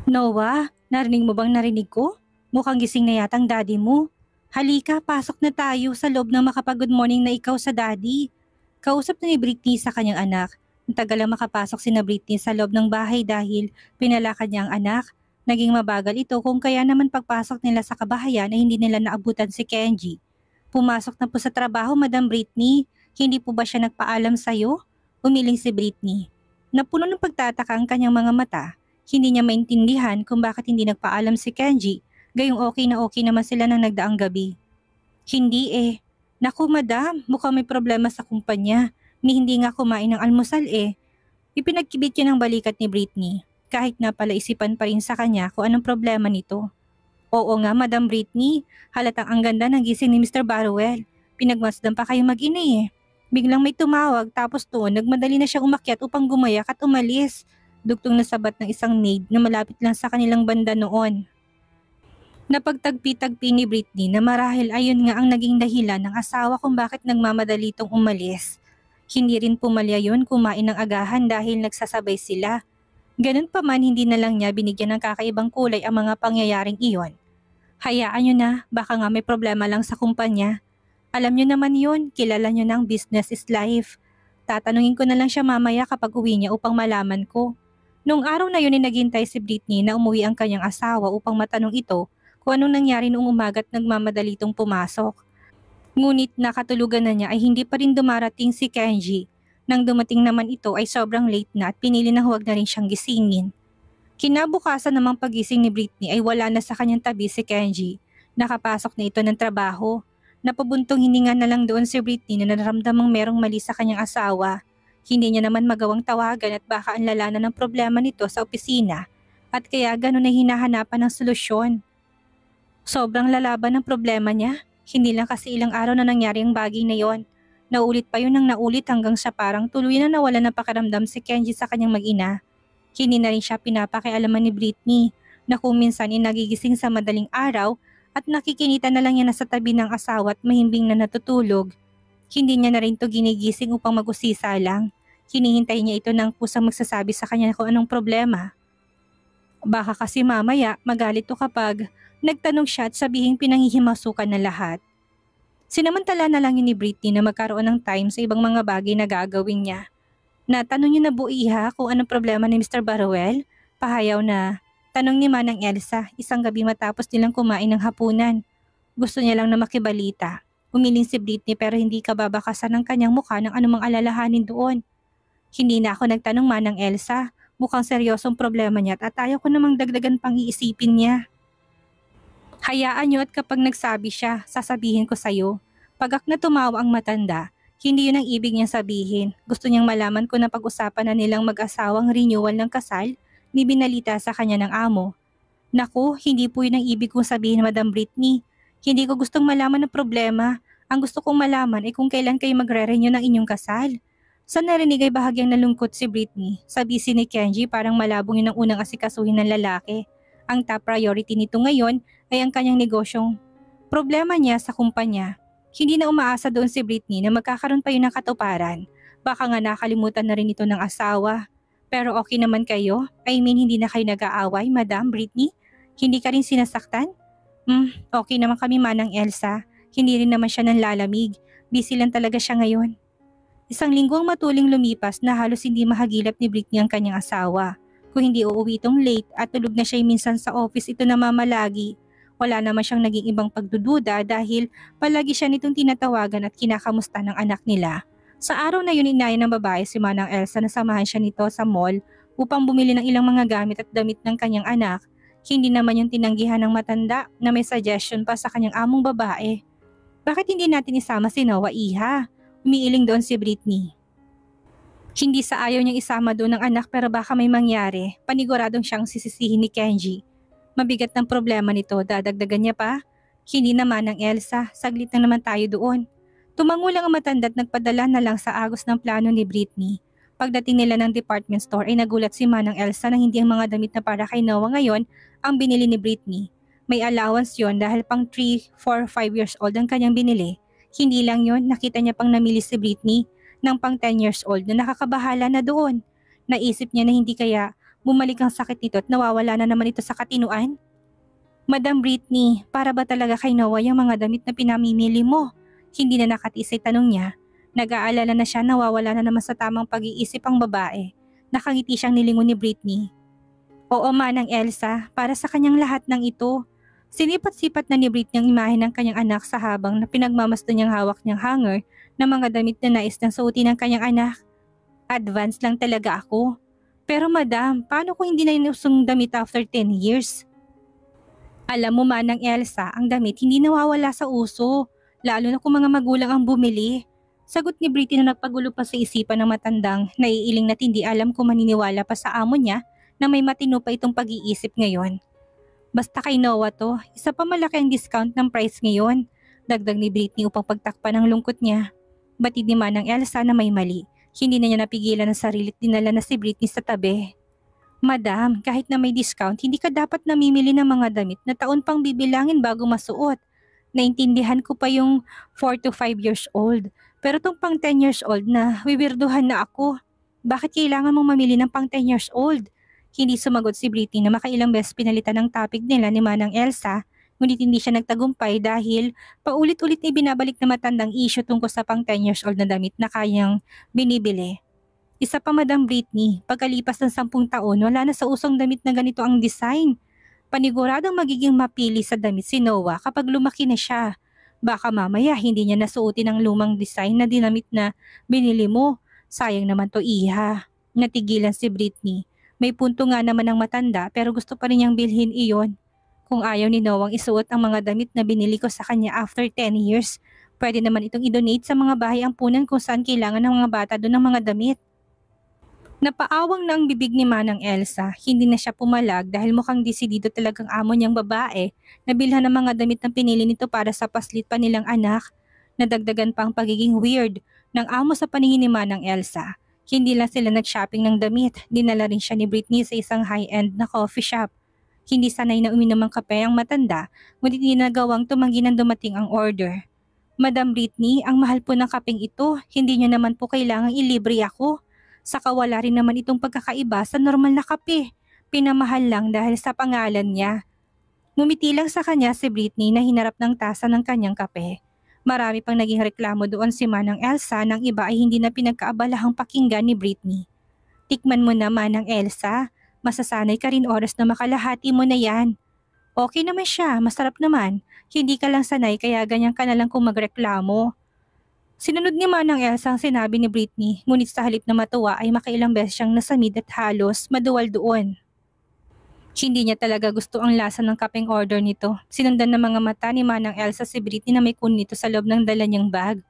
Noah, narinig mo bang narinig ko? Mukhang gising na yatang daddy mo. Halika, pasok na tayo sa loob ng makapag-good morning na ikaw sa daddy. Kausap na ni Britney sa kanyang anak. Tagal lang makapasok si na Britney sa loob ng bahay dahil pinalakad niya ang anak. Naging mabagal ito kung kaya naman pagpasok nila sa kabahayan ay hindi nila naabutan si Kenji. Pumasok na po sa trabaho, Madam Britney. Hindi po ba siya nagpaalam sa'yo? Umiling si Britney. Napuno ng pagtataka ang kanyang mga mata. Hindi niya maintindihan kung bakit hindi nagpaalam si Kenji, gayong okay na okay naman sila nang nagdaang gabi. Hindi eh. Naku madam, mukhang may problema sa kumpanya. Ni hindi nga kumain ng almusal eh. Ipinagkibit niya ng balikat ni Britney, kahit na pala isipan pa rin sa kanya kung anong problema nito. Oo nga Madam Britney, halatang ang ganda ng gising ni Mr. Barwell. Pinagmasdan pa kayo mag-ina eh. Biglang may tumawag tapos doon nagmadali na siyang umakyat upang gumayak at umalis. Dugtong na sabat ng isang maid na malapit lang sa kanilang banda noon. Napagtagpi-tagpi ni Britney na marahil ayon nga ang naging dahilan ng asawa kung bakit nagmamadali itong umalis. Hindi rin pumalya yun kumain ng agahan dahil nagsasabay sila. Ganun pa man hindi na lang niya binigyan ng kakaibang kulay ang mga pangyayaring iyon. Hayaan nyo na, baka nga may problema lang sa kumpanya. Alam nyo naman yun, kilala nyo ng business is life. Tatanungin ko na lang siya mamaya kapag uwi niya upang malaman ko. Noong araw na yun ay naghintay si Britney na umuwi ang kanyang asawa upang matanong ito kung anong nangyari noong umagat nagmamadali itong pumasok. Ngunit nakatulugan na niya ay hindi pa rin dumarating si Kenji. Nang dumating naman ito ay sobrang late na at pinili na huwag na rin siyang gisingin. Kinabukasan namang pagising ni Britney ay wala na sa kanyang tabi si Kenji. Nakapasok na ito ng trabaho. Napabuntong hininga na lang doon si Britney na nararamdamang merong mali sa kanyang asawa. Hindi niya naman magawang tawagan at baka ang lala na ng problema nito sa opisina at kaya gano'n ay hinahanapan ng solusyon. Sobrang lalaban ng problema niya. Hindi lang kasi ilang araw na nangyari ang bagay na yon. Naulit pa yun ng naulit hanggang sa parang tuloy na nawala ng pakiramdam si Kenji sa kanyang mag-ina. Hindi na rin siya pinapakialaman ni Britney na kung minsan ay nagigising sa madaling araw at nakikinita na lang niya na sa tabi ng asawa at mahimbing na natutulog. Hindi niya na rin to ginigising upang mag-usisa lang. Hinihintay niya ito ng kusang magsasabi sa kanya kung anong problema. Baka kasi mamaya magalit to kapag nagtanong siya at sabihing pinanghihimasukan na lahat. Sinamantala na lang yun ni Britney na magkaroon ng time sa ibang mga bagay na gagawin niya. Natanong niya na buiha kung anong problema ni Mr. Barwell. Pahayaw na. Tanong ni Manang Elsa isang gabi matapos nilang kumain ng hapunan. Gusto niya lang na makibalita. Umiling si Britney pero hindi kababakasan ng kanyang mukha ng anumang alalahanin doon. Hindi na ako nagtanong Manang Elsa. Mukhang seryosong problema niya at ayaw ko namang dagdagan pang iisipin niya. Hayaan niyo at kapag nagsabi siya, sasabihin ko sa'yo. Pagak na tumawa ang matanda, hindi yun ang ibig niyang sabihin. Gusto niyang malaman kung napag-usapan na nilang mag-asawang renewal ng kasal ni binalita sa kanya ng amo. Naku, hindi po yun ang ibig kong sabihin Madam Britney. Hindi ko gustong malaman ng problema. Ang gusto kong malaman ay kung kailan kayo magre-renew ng inyong kasal. Sa narinig ay bahagyang nalungkot si Britney. Sabi si ni Kenji parang malabong yun ang unang asikasuhin ng lalaki. Ang top priority nito ngayon ay ang kanyang negosyong problema niya sa kumpanya. Hindi na umaasa doon si Britney na magkakaroon pa yun ng katuparan. Baka nga nakalimutan na rin ito ng asawa. Pero okay naman kayo? I mean hindi na kayo nag-aaway, Madam Britney? Hindi ka rin sinasaktan? Okay naman kami Manang Elsa. Hindi rin naman siya nanlalamig. Busy lang talaga siya ngayon. Isang linggo ang matuling lumipas na halos hindi mahagilap ni Britney ang kanyang asawa. Kung hindi uuwi itong late at tulog na siya minsan sa office ito namamalagi. Wala naman siyang naging ibang pagdududa dahil palagi siya nitong tinatawagan at kinakamusta ng anak nila. Sa araw na yun inaya ng babae si Manang Elsa na samahan siya nito sa mall upang bumili ng ilang mga gamit at damit ng kanyang anak. Hindi naman yung tinanggihan ng matanda na may suggestion pa sa kanyang among babae. Bakit hindi natin isama si Noah Iha? Umiiling doon si Britney. Hindi sa ayaw niyang isama doon ng anak pero baka may mangyari. Paniguradong siyang sisisihin ni Kenji. Mabigat ng problema nito, dadagdagan niya pa? Hindi naman ng Elsa, saglit na naman tayo doon. Tumango lang ang matanda at nagpadala na lang sa agos ng plano ni Britney. Pagdating nila ng department store ay nagulat si Manang Elsa na hindi ang mga damit na para kay Noah ngayon ang binili ni Britney. May allowance yon dahil pang 3, 4, 5 years old ang kanyang binili. Hindi lang yon, nakita niya pang namili si Britney ng pang 10 years old na nakakabahala na doon. Naisip niya na hindi kaya bumalik ang sakit nito at nawawala na naman ito sa katinuan? Madam Britney, para ba talaga kay Noah yung mga damit na pinamimili mo? Hindi na nakatiis ay tanong niya. Nag-aalala na siya, nawawala na naman sa tamang pag-iisip ang babae. Nakangiti siyang nilingon ni Britney. Oo manang Elsa, para sa kanyang lahat ng ito. Sinipat-sipat na ni Britney ang imahe ng kanyang anak sa habang na pinagmamasto niyang hawak niyang hanger na mga damit na nais ng suotin ng kanyang anak. Advance lang talaga ako. Pero madam, paano kung hindi na inusong damit after 10 years? Alam mo manang Elsa, ang damit hindi nawawala sa uso, lalo na kung mga magulang ang bumili. Sagot ni Britney na nagpagulo pa sa isipan ng matandang, naiiling na't hindi alam kung maniniwala pa sa amo niya na may matino pa itong pag-iisip ngayon. Basta kay Noah to, isa pa malaki ang discount ng price ngayon. Dagdag ni Britney upang pagtakpan ang lungkot niya. Batid ni manang Elsa na may mali. Hindi na niya napigilan ang sarili at dinala na si Britney sa tabi. Madam, kahit na may discount, hindi ka dapat namimili ng mga damit na taon pang bibilangin bago masuot. Naintindihan ko pa yung 4 to 5 years old. Pero tong pang 10 years old na, wiwirduhan na ako. Bakit kailangan mong mamili ng pang 10 years old? Hindi sumagot si Britney na makailang beses pinalitan ng topic nila ni Manang Elsa, ngunit hindi siya nagtagumpay dahil paulit-ulit na ibinabalik na matandang issue tungkol sa pang 10 years old na damit na kanyang binibili. Isa pa Madam Britney, pagkalipas ng 10 taon, wala na sa usong damit na ganito ang design. Paniguradong magiging mapili sa damit si Noah kapag lumaki na siya. Baka mamaya hindi niya nasuotin ang lumang design na dinamit na binili mo. Sayang naman to iha. Natigilan si Britney. May punto nga naman ang matanda pero gusto pa rin niyang bilhin iyon. Kung ayaw ni Noah isuot ang mga damit na binili ko sa kanya after 10 years, pwede naman itong i-donate sa mga bahay ampunan kung saan kailangan ng mga bata doon ng mga damit. Napaawang na ang bibig ni Manang Elsa, hindi na siya pumalag dahil mukhang desidido talagang amo niyang babae na bilhan ng mga damit na pinili nito para sa paslit pa nilang anak. Nadagdagan pa ang pagiging weird ng amo sa paningin ni Manang Elsa. Hindi lang sila nag-shopping ng damit, dinala rin siya ni Britney sa isang high-end na coffee shop. Hindi sanay na uminom ng kape ang matanda, ngunit hindi nagawang tumanggi nang dumating ang order. Madam Britney, ang mahal po ng kapeng ito, hindi niyo naman po kailangang ilibre ako. Saka wala rin naman itong pagkakaiba sa normal na kape. Pinamahal lang dahil sa pangalan niya. Ngumiti lang sa kanya si Britney na hinarap ng tasa ng kanyang kape. Marami pang naging reklamo doon si Manang Elsa nang iba ay hindi na pinagkaabalahang pakinggan ni Britney. Tikman mo na Manang Elsa, masasanay ka rin oras na makalahati mo na yan. Okay naman siya, masarap naman. Hindi ka lang sanay kaya ganyan ka na lang kung magreklamo. Sinunod ni Manang Elsa ang sinabi ni Britney, ngunit sa halip na matuwa ay makailang beses siyang nasamid at halos maduwal doon. Hindi niya talaga gusto ang lasa ng kapeng order nito. Sinundan ng mga mata ni Manang Elsa si Britney na may kunin nito sa loob ng dala niyang bag.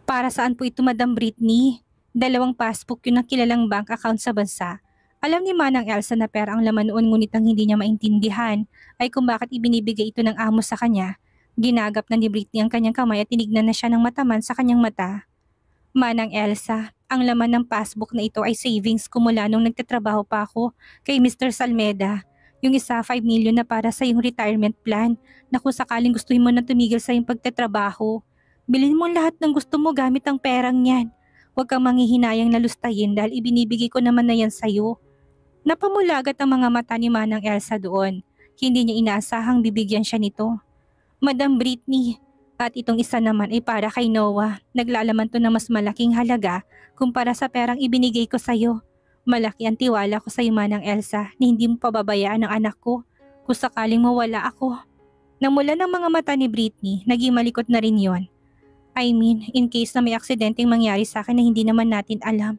Para saan po ito Madam Britney? 2 passbook yun ang kilalang bank account sa bansa. Alam ni Manang Elsa na pera ang laman noon ngunit ang hindi niya maintindihan ay kung bakit ibinibigay ito ng amo sa kanya. Ginagap na ni Britney ang kanyang kamay at tinignan na siya ng mataman sa kanyang mata. Manang Elsa, ang laman ng passbook na ito ay savings ko mula nung nagtatrabaho pa ako kay Mr. Salmeda. Yung isa 5 million na para sa iyong retirement plan na kung sakaling gustuhin mo na tumigil sa iyong pagtatrabaho. Bilhin mo lahat ng gusto mo gamit ang perang yan. Huwag kang manghihinayang nalustayin dahil ibinibigay ko naman na yan sa'yo. Napamulagat ang mga mata ni Manang Elsa doon. Hindi niya inaasahang bibigyan siya nito. Madam Britney, at itong isa naman ay para kay Noah. Naglalaman to na mas malaking halaga kumpara sa perang ibinigay ko sa'yo. Malaki ang tiwala ko sa'yo Manang Elsa na hindi mo pababayaan ang anak ko kung sakaling mawala ako. Namula ng mga mata ni Britney, naging malikot na rin yon. I mean, in case na may aksidenteng mangyari sa akin na hindi naman natin alam.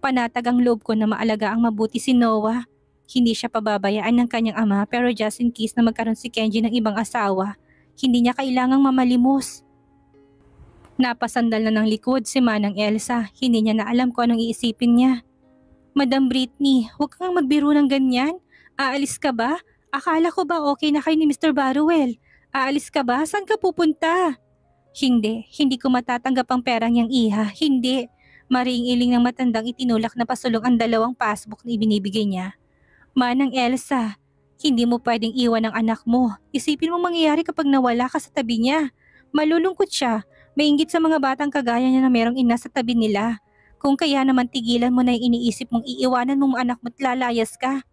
Panatag ang loob ko na maalaga ang mabuti si Noah. Hindi siya pababayaan ng kanyang ama pero just in case na magkaroon si Kenji ng ibang asawa, hindi niya kailangang mamalimos. Napasandal na ng likod si Manang Elsa, hindi niya na alam kung anong iisipin niya. Madam Britney, huwag kang magbiro ng ganyan. Aalis ka ba? Akala ko ba okay na kayo ni Mr. Barruel? Aalis ka ba? Saan ka pupunta? Hindi ko matatanggap ang perang niyang iha, hindi. Mariing-iling ng matandang itinulak na pasulong ang 2 passbook na ibinibigay niya. Manang Elsa, hindi mo pwedeng iwan ang anak mo. Isipin mo mangyayari kapag nawala ka sa tabi niya. Malulungkot siya. Mainggit sa mga batang kagaya niya na merong ina sa tabi nila. Kung kaya naman tigilan mo na yung iniisip mong iiwanan mong anak mo't lalayas ka.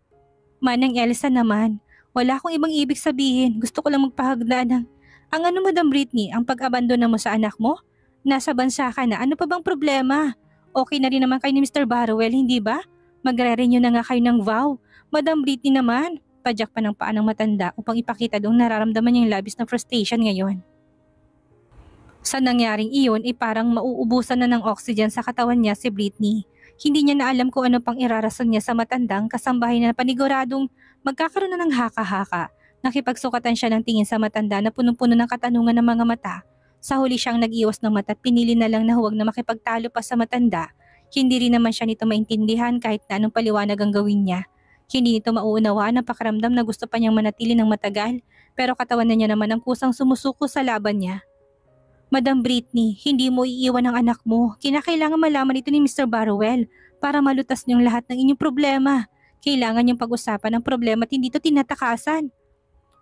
Manang Elsa naman, wala akong ibang ibig sabihin. Gusto ko lang magpahagda ng, ang ano Madam Britney, ang pag-abandona mo sa anak mo? Nasa bansa ka na, ano pa bang problema? Okay na rin naman kayo ni Mr. Barrowell, hindi ba? Magre-renew na nga kayo ng vow. Madam Britney naman, padyak pa ng paa ng matanda upang ipakita doong nararamdaman niyang labis na frustration ngayon. Sa nangyaring iyon ay parang mauubusan na ng oxygen sa katawan niya si Britney. Hindi niya na alam kung ano pang irarason niya sa matandang kasambahay na paniguradong magkakaroon na ng haka-haka. Nakipagsukatan siya ng tingin sa matanda na punong-puno ng katanungan ng mga mata. Sa huli siyang nag-iwas ng mata at pinili na lang na huwag na makipagtalo pa sa matanda. Hindi rin naman siya nito maintindihan kahit na anong paliwanag ang gawin niya. Hindi nito mauunawaan ang pakiramdam na gusto pa niyang manatili ng matagal pero katawan na niya naman ang kusang sumusuko sa laban niya. Madam Britney, hindi mo iiwan ang anak mo. Kinakailangan malaman ito ni Mr. Barrowell para malutas niyong lahat ng inyong problema. Kailangan niyong pag-usapan ang problema at hindi ito tinatakasan.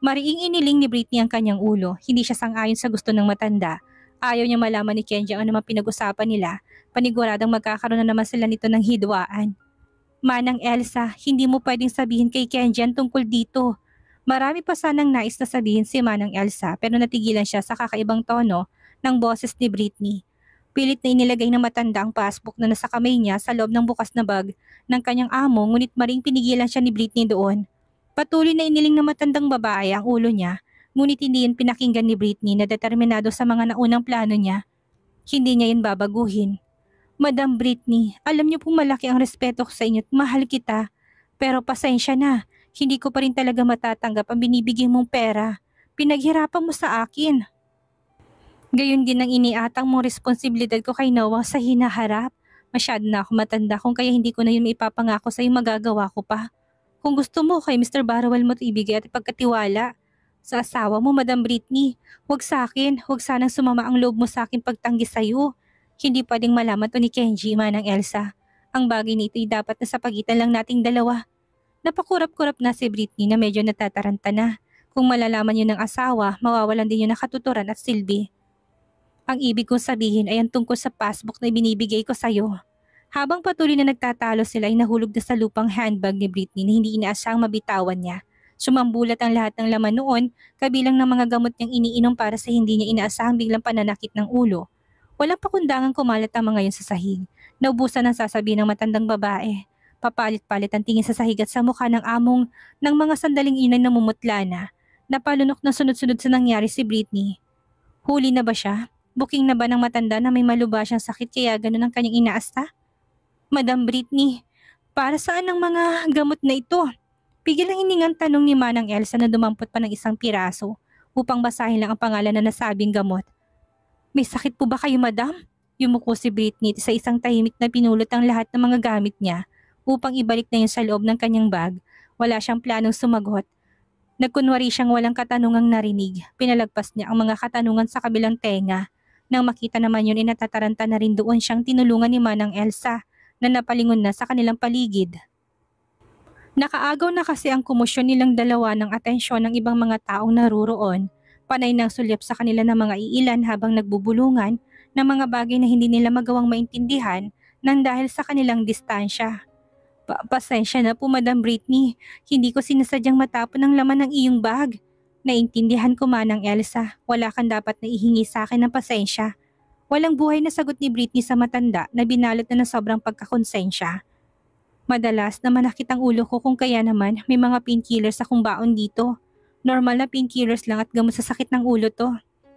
Mariing iniling ni Britney ang kanyang ulo. Hindi siya sang-ayon sa gusto ng matanda. Ayaw niya malaman ni Kenji ang anumang pinag-usapan nila. Paniguradang magkakaroon na naman sila nito ng hidwaan. Manang Elsa, hindi mo pwedeng sabihin kay Kenji ang tungkol dito. Marami pa sanang nais na sabihin si Manang Elsa pero natigilan siya sa kakaibang tono ng boses ni Britney. Pilit na inilagay ng matanda ang passbook na nasa kamay niya sa loob ng bukas na bag ng kanyang amo ngunit maring pinigilan siya ni Britney doon. Patuloy na iniling ng matandang babae ang ulo niya ngunit hindi yun pinakinggan ni Britney na determinado sa mga naunang plano niya. Hindi niya yun babaguhin. Madam Britney, alam niyo pong malaki ang respeto ko sa inyo at mahal kita. Pero pasensya na, hindi ko pa rin talaga matatanggap ang binibigay mong pera. Pinaghirapan mo sa akin. Gayon din ang iniatang mong responsibilidad ko kay Noah sa hinaharap. Masyado na ako matanda kung kaya hindi ko na yun maipapangako sa iyo magagawa ko pa. Kung gusto mo kay Mr. Barrowell mo ibigay at ipagkatiwala. Sa asawa mo, Madam Britney, huwag sa akin, huwag sanang sumama ang loob mo sa akin pagtanggi sa iyo. Hindi pwedeng malaman to ni Kenji, Manang Elsa. Ang bagay nito ay dapat na sa pagitan lang nating dalawa. Napakurap-kurap na si Britney na medyo natataranta na. Kung malalaman yun ng asawa, mawawalan din yun ng katuturan at silbi. Ang ibig kong sabihin ay ang tungkol sa passbook na binibigay ko sa'yo. Habang patuloy na nagtatalo sila ay nahulog na sa lupang handbag ni Britney na hindi inaasahang mabitawan niya. Sumambulat ang lahat ng laman noon, kabilang ng mga gamot niyang iniinom para sa hindi niya inaasahang biglang pananakit ng ulo. Walang pakundangang kumalat ang mga yun sa sahig. Naubusan ang sasabihin ng matandang babae. Papalit-palit ang tingin sa sahig at sa mukha ng among ng mga sandaling inay na mumutla na. Napalunok na sunod-sunod sa nangyari si Britney. Huli na ba siya? Booking na ba ng matanda na may malubha siyang sakit kaya ganun ang kanyang inaasta? Madam Britney, para saan ang mga gamot na ito? Pigil ang hiningang tanong ni Manang Elsa na dumampot pa ng isang piraso upang basahin lang ang pangalan na nasabing gamot. May sakit po ba kayo, madam? Yumuko si Britney sa isang tahimik na pinulot ang lahat ng mga gamit niya upang ibalik na yun sa loob ng kanyang bag. Wala siyang planong sumagot. Nagkunwari siyang walang katanungang narinig. Pinalagpas niya ang mga katanungan sa kabilang tenga. Nang makita naman yun, inatataranta na rin doon siyang tinulungan ni Manang Elsa na napalingon na sa kanilang paligid. Nakaagaw na kasi ang komosyon nilang dalawa ng atensyon ng ibang mga taong naruroon. Panay ng sulyap sa kanila ng mga iilan habang nagbubulungan ng mga bagay na hindi nila magawang maintindihan nang dahil sa kanilang distansya. Pasensya na po, Madam Britney. Hindi ko sinasadyang matapon ang laman ng iyong bag. Naintindihan ko, Manang Elsa, wala kang dapat na ihingi sa akin ng pasensya. Walang buhay na sagot ni Britney sa matanda na binalot na ng sobrang pagkakonsensya. Madalas na manakit ang ulo ko kung kaya naman may mga painkillers akong baon dito. Normal na painkillers lang at gamot sa sakit ng ulo to.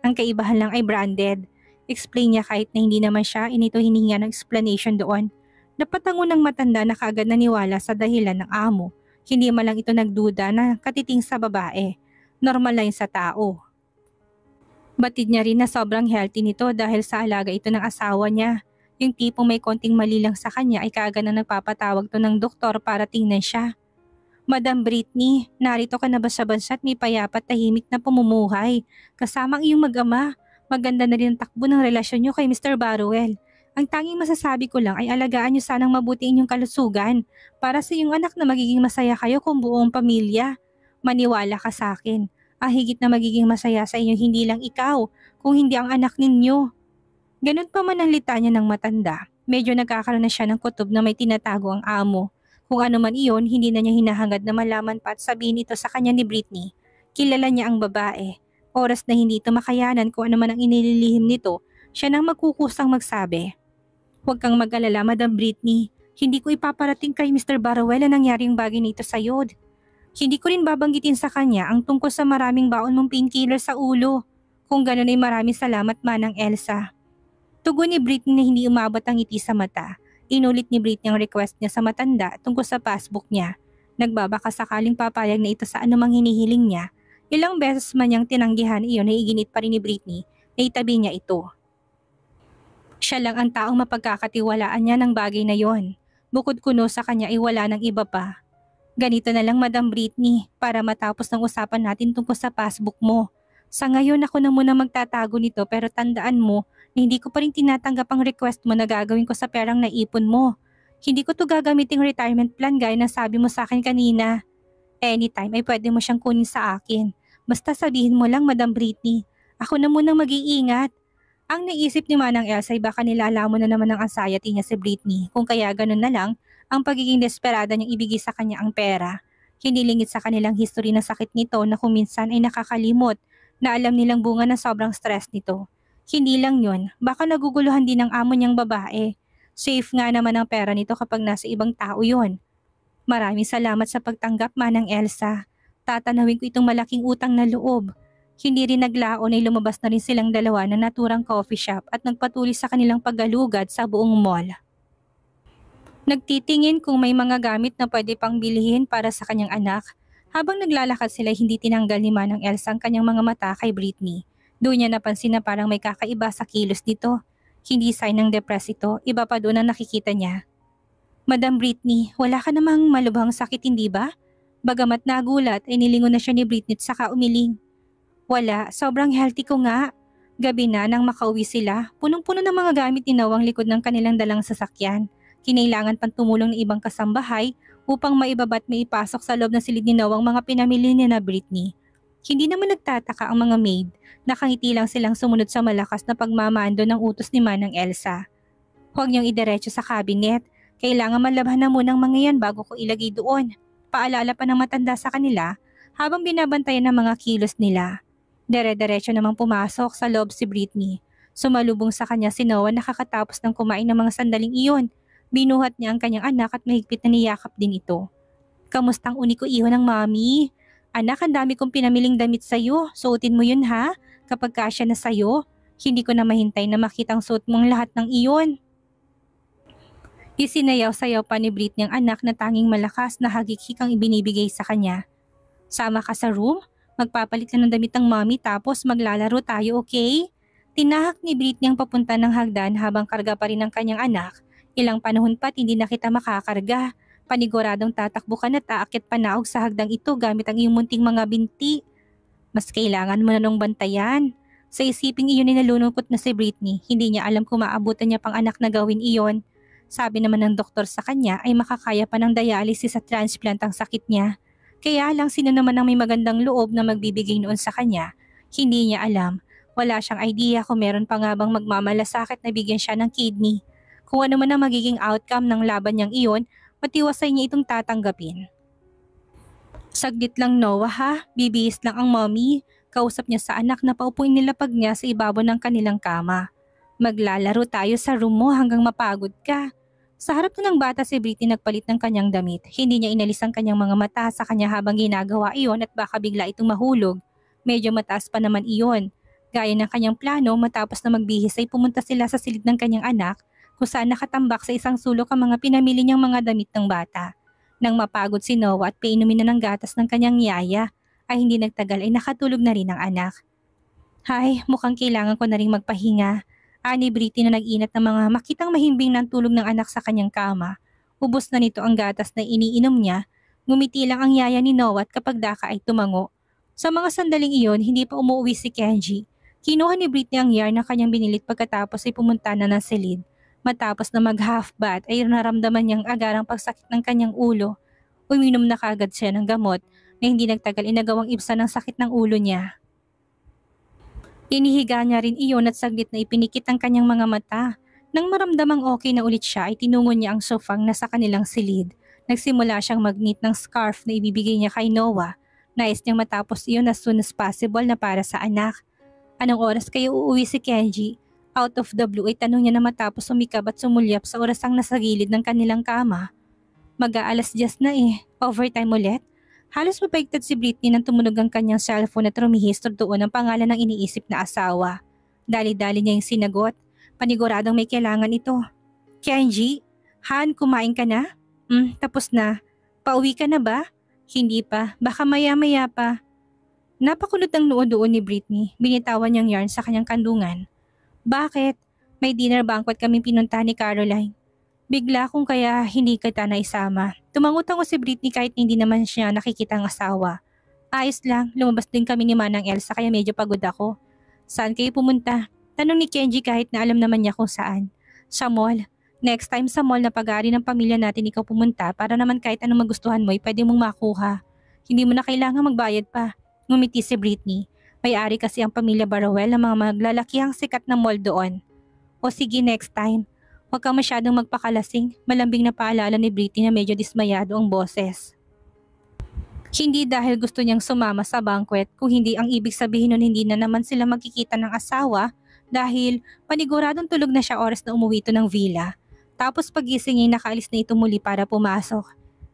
Ang kaibahan lang ay branded. Explain niya kahit na hindi naman siya inito hininga ng explanation doon. Napatango ng matanda na kaagad naniwala sa dahilan ng amo. Hindi man lang ito nagduda na katiting sa babae. Normal lang sa tao. Batid niya rin na sobrang healthy nito dahil sa alaga ito ng asawa niya. Yung tipong may konting mali lang sa kanya ay kaagad na nagpapatawag to ng doktor para tingnan siya. Madam Britney, narito ka na ba sa bansa at may payapat tahimik na pamumuhay? Kasama ang iyong mag-ama. Maganda na rin ang takbo ng relasyon niyo kay Mr. Barrowell. Ang tanging masasabi ko lang ay alagaan niyo sanang mabuti inyong kalusugan para sa iyong anak na magiging masaya kayo kung buong pamilya. Maniwala ka sa akin. Ang higit na magiging masaya sa inyo hindi lang ikaw, kung hindi ang anak ninyo. Ganun pa man ang litanya ng matanda. Medyo nagkakaroon na siya ng kutob na may tinatago ang amo. Kung ano man iyon, hindi na niya hinahangad na malaman pa at sabihin ito sa kanya ni Britney. Kilala niya ang babae. Oras na hindi ito makayanan kung ano man ang inililihim nito, siya nang magkukusang magsabi. Huwag kang mag-alala, Madam Britney. Hindi ko ipaparating kay Mr. Barrowell na nangyaring bagay nito sa Yod. Hindi ko rin babanggitin sa kanya ang tungkol sa maraming baon mong painkiller sa ulo. Kung gano'n ay maraming salamat, Manang Elsa. Tugon ni Britney na hindi umabot ang ngiti sa mata. Inulit ni Britney ang request niya sa matanda tungkol sa passbook niya. Nagbabaka sakaling papayag na ito sa anumang hinihiling niya. Ilang beses man niyang tinanggihan iyon ay iginit pa rin ni Britney na itabi niya ito. Siya lang ang taong mapagkakatiwalaan niya ng bagay na yon. Bukod kuno sa kanya ay wala ng iba pa. Ganito na lang, Madam Britney, para matapos ng usapan natin tungkol sa passbook mo. Sa ngayon ako na muna magtatago nito pero tandaan mo na hindi ko pa rin tinatanggap ang request mo na gagawin ko sa perang naipon mo. Hindi ko to gagamiting retirement plan gaya na sabi mo sa akin kanina. Anytime ay pwede mo siyang kunin sa akin. Basta sabihin mo lang, Madam Britney. Ako na munang mag-iingat. Ang naisip ni Manang Elsa ay baka nilalamon na naman ng anxiety niya si Britney kung kaya ganun na lang ang pagiging desperada niyang ibigay sa kanya ang pera. Hindi lingid sa kanilang history na sakit nito na kung minsan ay nakakalimot na alam nilang bunga ng sobrang stress nito. Hindi lang yun, baka naguguluhan din ng amo niyang babae. Safe nga naman ang pera nito kapag nasa ibang tao yun. Maraming salamat sa pagtanggap, Manang Elsa. Tatanawin ko itong malaking utang na loob. Hindi rin naglaon ay lumabas na rin silang dalawa na naturang coffee shop at nagpatuloy sa kanilang paggalugad sa buong mall. Nagtitingin kung may mga gamit na pwede pang bilhin para sa kanyang anak. Habang naglalakad sila, hindi tinanggal ni Manang Elsa ang kanyang mga mata kay Britney. Doon niya napansin na parang may kakaiba sa kilos nito. Hindi sign ng depress ito, iba pa doon ang nakikita niya. Madam Britney, wala ka namang malubhang sakit, hindi ba? Bagamat nagulat ay nilingon na siya ni Britney at saka umiling. Wala, sobrang healthy ko nga. Gabi na nang makauwi sila, punong-puno ng mga gamit ni Noah ang likod ng kanilang dalang sasakyan. Kinailangan pang tumulong ng ibang kasambahay upang maibabat may ipasok sa loob ng silid ni Noah ang mga pinamili ni na Britney. Hindi naman nagtataka ang mga maid, nakangiti lang silang sumunod sa malakas na pagmamando ng utos ni Manang Elsa. Huwag niyong idiretso sa cabinet, kailangan malabhan na munang mga yan bago ko ilagay doon. Paalala pa ng matanda sa kanila habang binabantayan ng mga kilos nila. Dere-derecho namang pumasok sa loob si Britney. Sumalubong sa kanya si Noah nakakatapos ng kumain ng mga sandaling iyon. Binuhat niya ang kanyang anak at mahigpit na niyakap din ito. Kamustang uniko iho ng mami? Anak, ang dami kong pinamiling damit sa'yo. Suotin mo yun ha? Kapag kasya na sa'yo, hindi ko na mahintay na makitang suot mong lahat ng iyon. Isinayaw-sayaw pa ni Britney ang anak na tanging malakas na hagik-hik ang ibinibigay sa kanya. Sama ka sa room? Magpapalit lang ng damit ng mami tapos maglalaro tayo, okay? Tinahak ni Britney ang papunta ng hagdan habang karga pa rin ang kanyang anak. Ilang panahon pa't hindi na kita makakarga. Paniguradong tatakbo ka na aakit panaog sa hagdang ito gamit ang iyong munting mga binti. Mas kailangan mo na nung bantayan. Sa isiping iyon ay nalulungkot na si Britney. Hindi niya alam kung maabutan niya pang anak na gawin iyon. Sabi naman ng doktor sa kanya ay makakaya pa ng dialysis at transplant ang sakit niya. Kaya lang sino naman ang may magandang loob na magbibigay noon sa kanya. Hindi niya alam. Wala siyang idea kung meron pa nga bang magmamalasakit na bigyan siya ng kidney. Kung ano man ang magiging outcome ng laban niyang iyon, matiwasay niya itong tatanggapin. Saglit lang Noah ha, bibihis lang ang mommy. Kausap niya sa anak na paupuin nilapag niya sa ibabaw ng kanilang kama. Maglalaro tayo sa room mo hanggang mapagod ka. Sa harap na ng bata si Britney nagpalit ng kanyang damit. Hindi niya inalis ang kanyang mga mata sa kanya habang ginagawa iyon at baka bigla itong mahulog. Medyo mataas pa naman iyon. Gaya ng kanyang plano, matapos na magbihis ay pumunta sila sa silid ng kanyang anak kung saan nakatambak sa isang sulok ang mga pinamili niyang mga damit ng bata. Nang mapagod si Noah at painumin na ng gatas ng kanyang yaya, ay hindi nagtagal ay nakatulog na rin ang anak. Hay, mukhang kailangan ko na rin magpahinga. Ani Britney na nag-inat ng mga makitang mahimbing ng tulog ng anak sa kanyang kama. Ubos na nito ang gatas na iniinom niya. Ngumiti lang ang yaya ni Noah at kapag daka ay tumango. Sa mga sandaling iyon, hindi pa umuwi si Kenji. Kinuha ni Britney ang yarn na kanyang binilit pagkatapos ay pumunta na ng silid. Matapos na mag-half bath ay naramdaman niyang agarang pagsakit ng kanyang ulo. Uminom na kaagad siya ng gamot na hindi nagtagal inagawang ibsan ng sakit ng ulo niya. Inihiga niya rin iyon at saglit na ipinikit ang kanyang mga mata. Nang maramdamang okay na ulit siya ay tinungo niya ang sofang nasa kanilang silid. Nagsimula siyang mag-knit ng scarf na ibibigay niya kay Noah. Nais niyang matapos iyon as soon as possible na para sa anak. Anong oras kayo uuwi si Kenji? Out of the blue ay tanong niya na matapos sumikab at sumulyap sa orasang nasa gilid ng kanilang kama. Mag-aalas 10 na eh. Overtime ulit? Halos mapaigtad si Britney nang tumunog ang kanyang cellphone at rumihistro doon ang pangalan ng iniisip na asawa. Dali-dali niya yung sinagot. Paniguradong may kailangan ito. Kenji? Han, kumain ka na? Tapos na. Pauwi ka na ba? Hindi pa. Baka maya-maya pa. Napakulot ang noo doon ni Britney. Binitawan niyang yarn sa kanyang kandungan. Bakit? May dinner banquet kaming pinunta ni Caroline. Bigla kung kaya hindi kita naisama. Tumangutang ko si Britney kahit hindi naman siya nakikita ang asawa. Ayos lang, lumabas din kami ni Manang Elsa kaya medyo pagod ako. Saan kayo pumunta? Tanong ni Kenji kahit na alam naman niya kung saan. Sa mall. Next time sa mall na pag-aari ng pamilya natin ikaw pumunta para naman kahit anong magustuhan mo ay pwede mong makuha. Hindi mo na kailangan magbayad pa. Ngumiti si Britney. May-ari kasi ang pamilya Barrowell ng mga maglalakihang sikat na mall doon. O sige next time. Huwag kang masyadong magpakalasing. Malambing na paalala ni Britney na medyo dismayado ang boses. Hindi dahil gusto niyang sumama sa banquet kung hindi ang ibig sabihin nun hindi na naman sila magkikita ng asawa dahil paniguradong tulog na siya oras na umuwi ito ng villa. Tapos pagising ay nakaalis na ito muli para pumasok.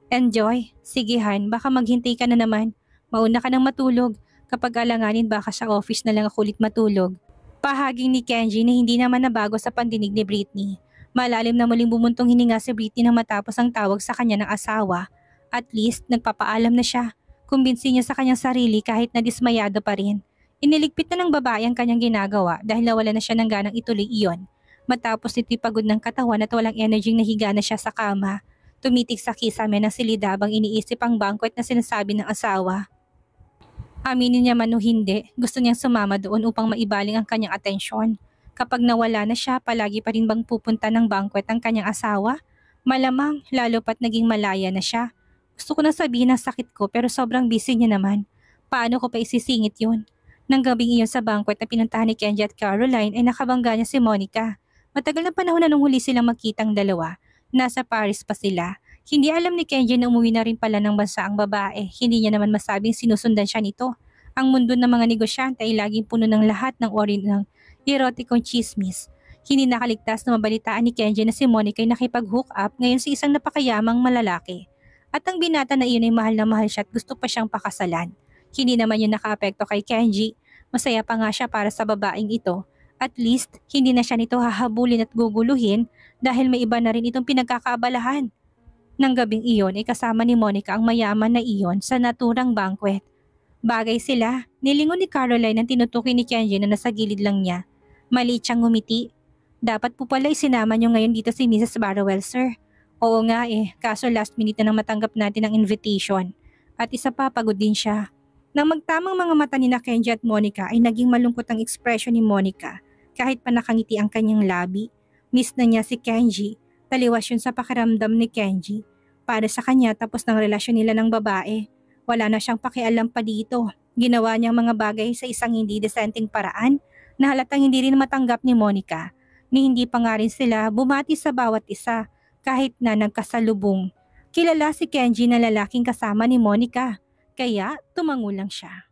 Enjoy. Sige Han, baka maghintay ka na naman. Mauna ka nang matulog. Kapag alanganin baka sa office na lang ako ulit matulog. Pahaging ni Kenji na hindi naman nabago sa pandinig ni Britney. Malalim na muling bumuntong hininga si Britney nang matapos ang tawag sa kanya ng asawa. At least nagpapaalam na siya. Kumbinsi niya sa kanyang sarili kahit na dismayado pa rin. Iniligpit na ng babae ang kanyang ginagawa dahil nawala na siya ng ganang ituloy iyon. Matapos ito'y pagod ng katawan at walang energy nahiga na siya sa kama. Tumitig sa kisame ng silid habang iniisip ang banquet na sinasabi ng asawa. Aminin niya man o hindi, gusto niyang sumama doon upang maibaling ang kanyang atensyon. Kapag nawala na siya, palagi pa rin bang pupunta ng banquet ang kanyang asawa? Malamang, lalo pat naging malaya na siya. Gusto ko na sabihin ang sakit ko pero sobrang busy niya naman. Paano ko pa isisingit yun? Nang gabing iyon sa banquet na pinuntahan ni Kenji at Caroline ay nakabangga niya si Monica. Matagal na panahon na nung huli silang magkitang dalawa. Nasa Paris pa sila. Hindi alam ni Kenji na umuwi na rin pala ng bansa ang babae. Hindi niya naman masabing sinusundan siya nito. Ang mundo ng mga negosyante ay laging puno ng lahat ng ori ng erotikong chismis. Hindi nakaligtas na mabalitaan ni Kenji na si Monica ay nakipag-hook up ngayon sa isang napakayamang malalaki. At ang binata na iyon ay mahal na mahal siya at gusto pa siyang pakasalan. Hindi naman yun nakaapekto kay Kenji. Masaya pa nga siya para sa babaeng ito. At least, hindi na siya nito hahabulin at guguluhin dahil may iba na rin itong pinagkakaabalahan. Nang gabing iyon ay kasama ni Monica ang mayaman na iyon sa naturang banquet. Bagay sila, nilingon ni Caroline ang tinutukoy ni Kenji na nasa gilid lang niya. Maliit siyang ngumiti. Dapat po pala isinama niyo ngayon dito si Mrs. Barrowell, sir. Oo nga kaso last minute na nang matanggap natin ang invitation. At isa pa, pagod din siya. Nang magtamang mga mata ni na Kenji at Monica ay naging malungkot ang ekspresyon ni Monica. Kahit pa nakangiti ang kanyang labi, miss na niya si Kenji. Taliwas yun sa pakiramdam ni Kenji. Para sa kanya tapos ng relasyon nila ng babae. Wala na siyang pakialam pa dito. Ginawa niyang mga bagay sa isang hindi desenteng paraan na halatang hindi rin matanggap ni Monica. Ni hindi pa nga rin sila bumati sa bawat isa kahit na nagkasalubong. Kilala si Kenji na lalaking kasama ni Monica. Kaya tumango lang siya.